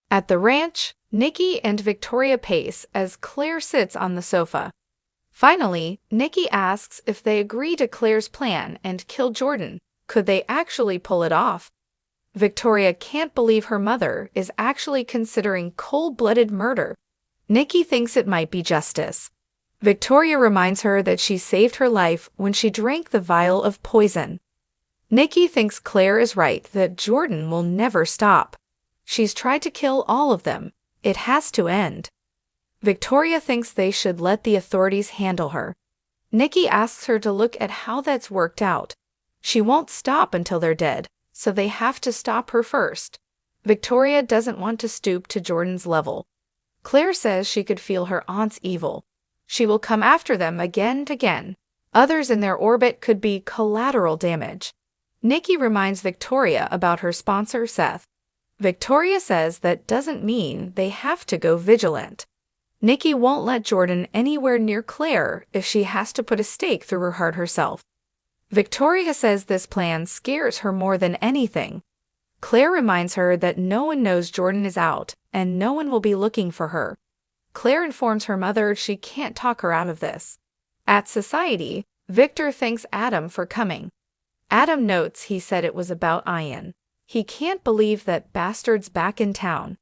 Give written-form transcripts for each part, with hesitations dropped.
At the ranch, Nikki and Victoria pace as Claire sits on the sofa. Finally, Nikki asks if they agree to Claire's plan and kill Jordan. Could they actually pull it off? Victoria can't believe her mother is actually considering cold-blooded murder. Nikki thinks it might be justice. Victoria reminds her that she saved her life when she drank the vial of poison. Nikki thinks Claire is right that Jordan will never stop. She's tried to kill all of them. It has to end. Victoria thinks they should let the authorities handle her. Nikki asks her to look at how that's worked out. She won't stop until they're dead, so they have to stop her first. Victoria doesn't want to stoop to Jordan's level. Claire says she could feel her aunt's evil. She will come after them again and again. Others in their orbit could be collateral damage. Nikki reminds Victoria about her sponsor, Seth. Victoria says that doesn't mean they have to go vigilant. Nikki won't let Jordan anywhere near Claire if she has to put a stake through her heart herself. Victoria says this plan scares her more than anything. Claire reminds her that no one knows Jordan is out and no one will be looking for her. Claire informs her mother she can't talk her out of this. At Society, Victor thanks Adam for coming. Adam notes he said it was about Y&R. He can't believe that bastard's back in town.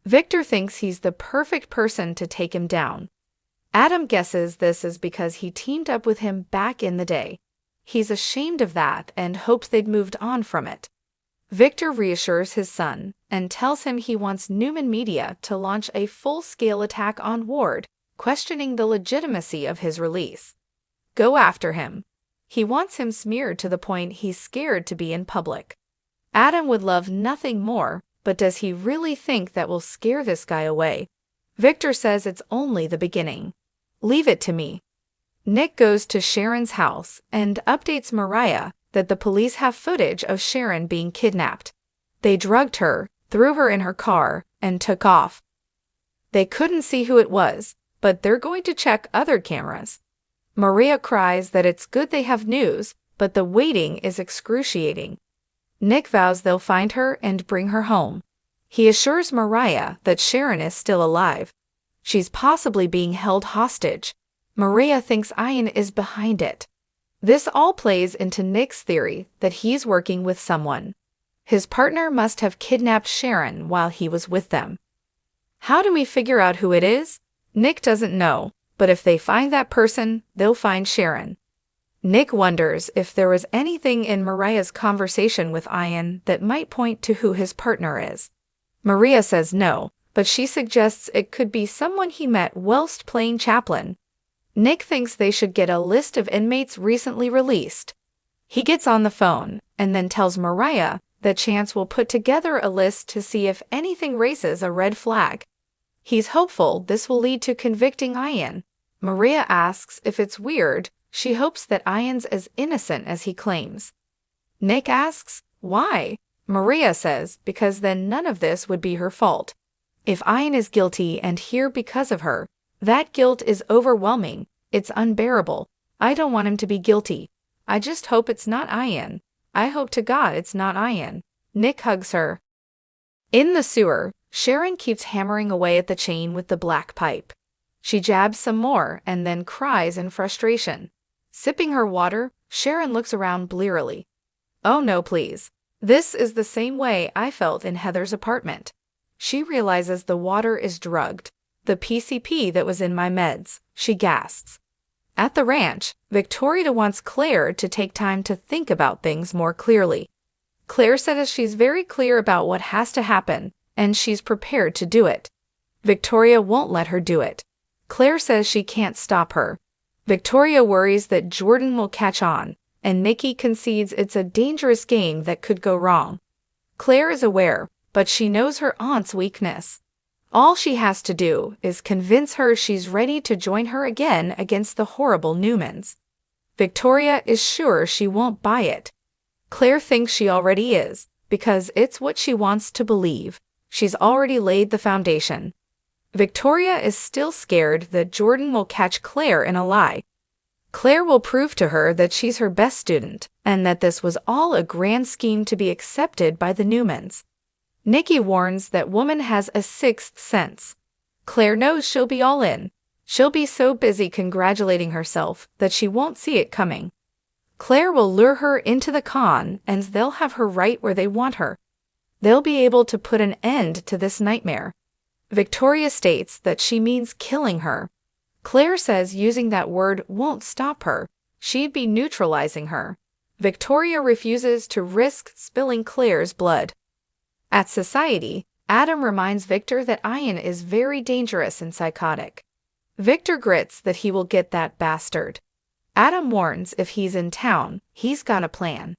Victor thinks he's the perfect person to take him down. Adam guesses this is because he teamed up with him back in the day. He's ashamed of that and hopes they'd moved on from it. Victor reassures his son and tells him he wants Newman Media to launch a full-scale attack on Ward, questioning the legitimacy of his release. Go after him. He wants him smeared to the point he's scared to be in public. Adam would love nothing more, but does he really think that will scare this guy away? Victor says it's only the beginning. Leave it to me. Nick goes to Sharon's house and updates Mariah that the police have footage of Sharon being kidnapped. They drugged her, threw her in her car, and took off. They couldn't see who it was, but they're going to check other cameras. Maria cries that it's good they have news, but the waiting is excruciating. Nick vows they'll find her and bring her home. He assures Mariah that Sharon is still alive. She's possibly being held hostage. Maria thinks Y&R is behind it. This all plays into Nick's theory that he's working with someone. His partner must have kidnapped Sharon while he was with them. How do we figure out who it is? Nick doesn't know, but if they find that person, they'll find Sharon. Nick wonders if there was anything in Mariah's conversation with Y&R that might point to who his partner is. Maria says no, but she suggests it could be someone he met whilst playing chaplain. Nick thinks they should get a list of inmates recently released. He gets on the phone and then tells Mariah that Chance will put together a list to see if anything raises a red flag. He's hopeful this will lead to convicting Y&R. Maria asks if it's weird. She hopes that Y&R's as innocent as he claims. Nick asks, why? Maria says, because then none of this would be her fault. If Y&R is guilty and here because of her, that guilt is overwhelming. It's unbearable. I don't want him to be guilty. I just hope it's not Y&R. I hope to God it's not Y&R. Nick hugs her. In the sewer, Sharon keeps hammering away at the chain with the black pipe. She jabs some more and then cries in frustration. Sipping her water, Sharon looks around blearily. Oh no, please. This is the same way I felt in Heather's apartment. She realizes the water is drugged. The PCP that was in my meds, she gasps. At the ranch, Victoria wants Claire to take time to think about things more clearly. Claire says she's very clear about what has to happen, and she's prepared to do it. Victoria won't let her do it. Claire says she can't stop her. Victoria worries that Jordan will catch on, and Nikki concedes it's a dangerous game that could go wrong. Claire is aware, but she knows her aunt's weakness. All she has to do is convince her she's ready to join her again against the horrible Newmans. Victoria is sure she won't buy it. Claire thinks she already is, because it's what she wants to believe. She's already laid the foundation. Victoria is still scared that Jordan will catch Claire in a lie. Claire will prove to her that she's her best student and that this was all a grand scheme to be accepted by the Newmans. Nikki warns that woman has a sixth sense. Claire knows she'll be all in. She'll be so busy congratulating herself that she won't see it coming. Claire will lure her into the con and they'll have her right where they want her. They'll be able to put an end to this nightmare. Victoria states that she means killing her. Claire says using that word won't stop her. She'd be neutralizing her. Victoria refuses to risk spilling Claire's blood. At Society, Adam reminds Victor that Ian is very dangerous and psychotic. Victor grits that he will get that bastard. Adam warns if he's in town, he's got a plan.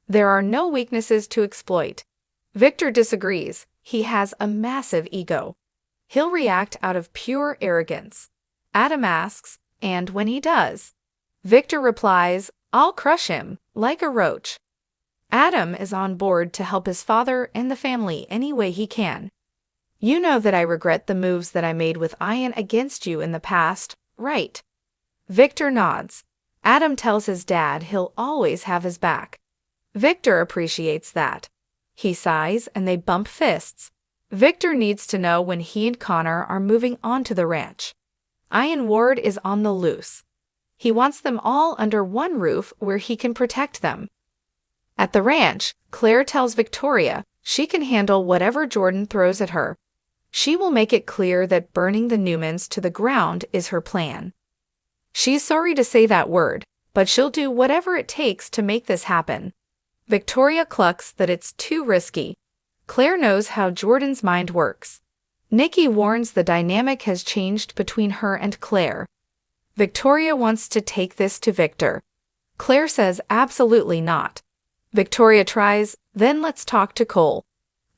There are no weaknesses to exploit. Victor disagrees. He has a massive ego. He'll react out of pure arrogance. Adam asks, and when he does? Victor replies, I'll crush him, like a roach. Adam is on board to help his father and the family any way he can. You know that I regret the moves that I made with Ian against you in the past, right? Victor nods. Adam tells his dad he'll always have his back. Victor appreciates that. He sighs and they bump fists. Victor needs to know when he and Connor are moving on to the ranch. Ian Ward is on the loose. He wants them all under one roof where he can protect them. At the ranch, Claire tells Victoria she can handle whatever Jordan throws at her. She will make it clear that burning the Newmans to the ground is her plan. She's sorry to say that word, but she'll do whatever it takes to make this happen. Victoria clucks that it's too risky. Claire knows how Jordan's mind works. Nikki warns the dynamic has changed between her and Claire. Victoria wants to take this to Victor. Claire says absolutely not. Victoria tries, then let's talk to Cole.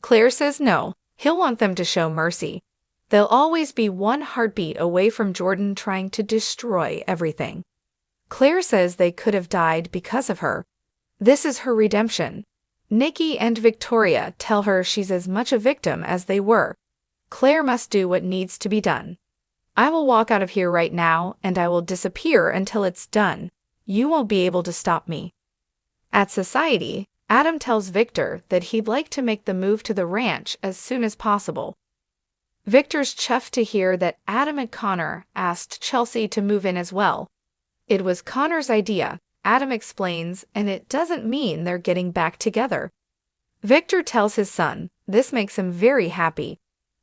Claire says no, he'll want them to show mercy. They'll always be one heartbeat away from Jordan trying to destroy everything. Claire says they could have died because of her. This is her redemption. Nikki and Victoria tell her she's as much a victim as they were. Claire must do what needs to be done. I will walk out of here right now and I will disappear until it's done. You won't be able to stop me. At Society, Adam tells Victor that he'd like to make the move to the ranch as soon as possible. Victor's chuffed to hear that Adam and Connor asked Chelsea to move in as well. It was Connor's idea, Adam explains, and it doesn't mean they're getting back together. Victor tells his son this makes him very happy.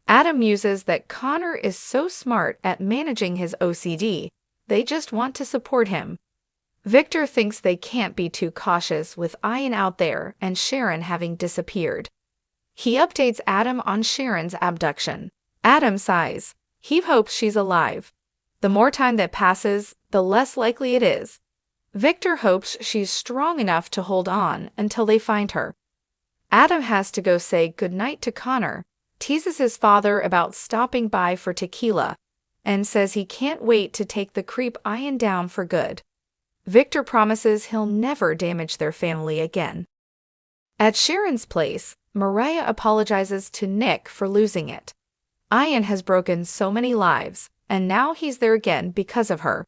Adam muses that Connor is so smart at managing his OCD, they just want to support him. Victor thinks they can't be too cautious with Ian out there and Sharon having disappeared. He updates Adam on Sharon's abduction. Adam sighs. He hopes she's alive. The more time that passes, the less likely it is. Victor hopes she's strong enough to hold on until they find her. Adam has to go say goodnight to Connor, teases his father about stopping by for tequila, and says he can't wait to take the creep Ian down for good. Victor promises he'll never damage their family again. At Sharon's place, Mariah apologizes to Nick for losing it. Ian has broken so many lives, and now he's there again because of her.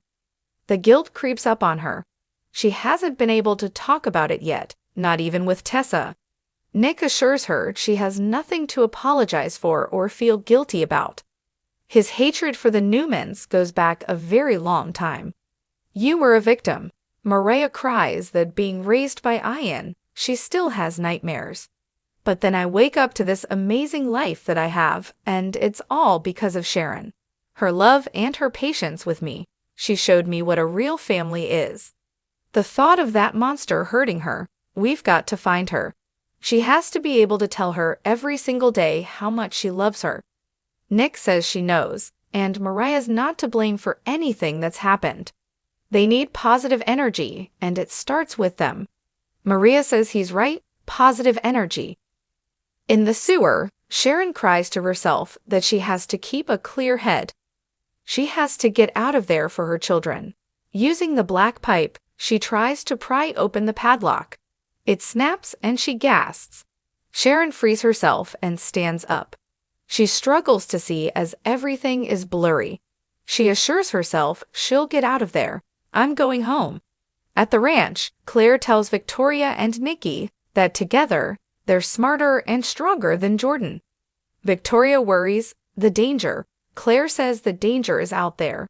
The guilt creeps up on her. She hasn't been able to talk about it yet, not even with Tessa. Nick assures her she has nothing to apologize for or feel guilty about. His hatred for the Newmans goes back a very long time. You were a victim. Mariah cries that being raised by Ian, she still has nightmares. But then I wake up to this amazing life that I have, and it's all because of Sharon. Her love and her patience with me. She showed me what a real family is. The thought of that monster hurting her, we've got to find her. She has to be able to tell her every single day how much she loves her. Nick says she knows, and Mariah's not to blame for anything that's happened. They need positive energy, and it starts with them. Maria says he's right, positive energy. In the sewer, Sharon cries to herself that she has to keep a clear head. She has to get out of there for her children. Using the black pipe, she tries to pry open the padlock. It snaps and she gasps. Sharon frees herself and stands up. She struggles to see as everything is blurry. She assures herself she'll get out of there. I'm going home. At the ranch, Claire tells Victoria and Nikki that together, They're smarter and stronger than Jordan. Victoria worries, the danger. Claire says the danger is out there.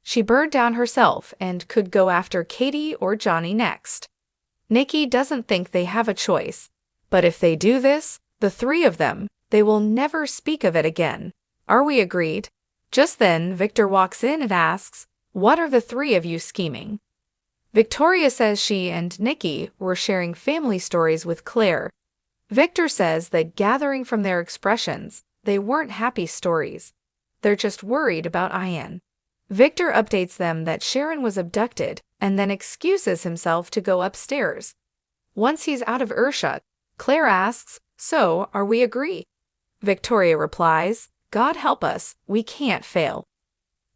She burned down herself and could go after Katie or Johnny next. Nikki doesn't think they have a choice. But if they do this, the three of them, they will never speak of it again. Are we agreed? Just then, Victor walks in and asks, "What are the three of you scheming?" Victoria says she and Nikki were sharing family stories with Claire. Victor says that gathering from their expressions, they weren't happy stories. They're just worried about Ian. Victor updates them that Sharon was abducted and then excuses himself to go upstairs. Once he's out of earshot, Claire asks, "So, are we agree?" Victoria replies, "God help us, we can't fail."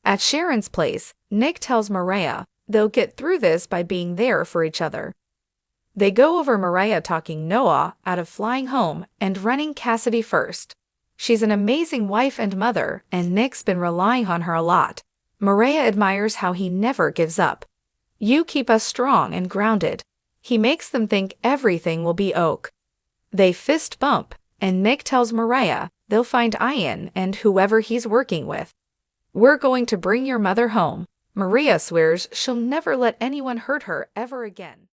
At Sharon's place, Nick tells Maria they'll get through this by being there for each other. They go over Maria talking Noah out of flying home and running Cassidy first. She's an amazing wife and mother, and Nick's been relying on her a lot. Maria admires how he never gives up. "You keep us strong and grounded." He makes them think everything will be oak. They fist bump, and Nick tells Maria they'll find Ian and whoever he's working with. "We're going to bring your mother home." Maria swears she'll never let anyone hurt her ever again.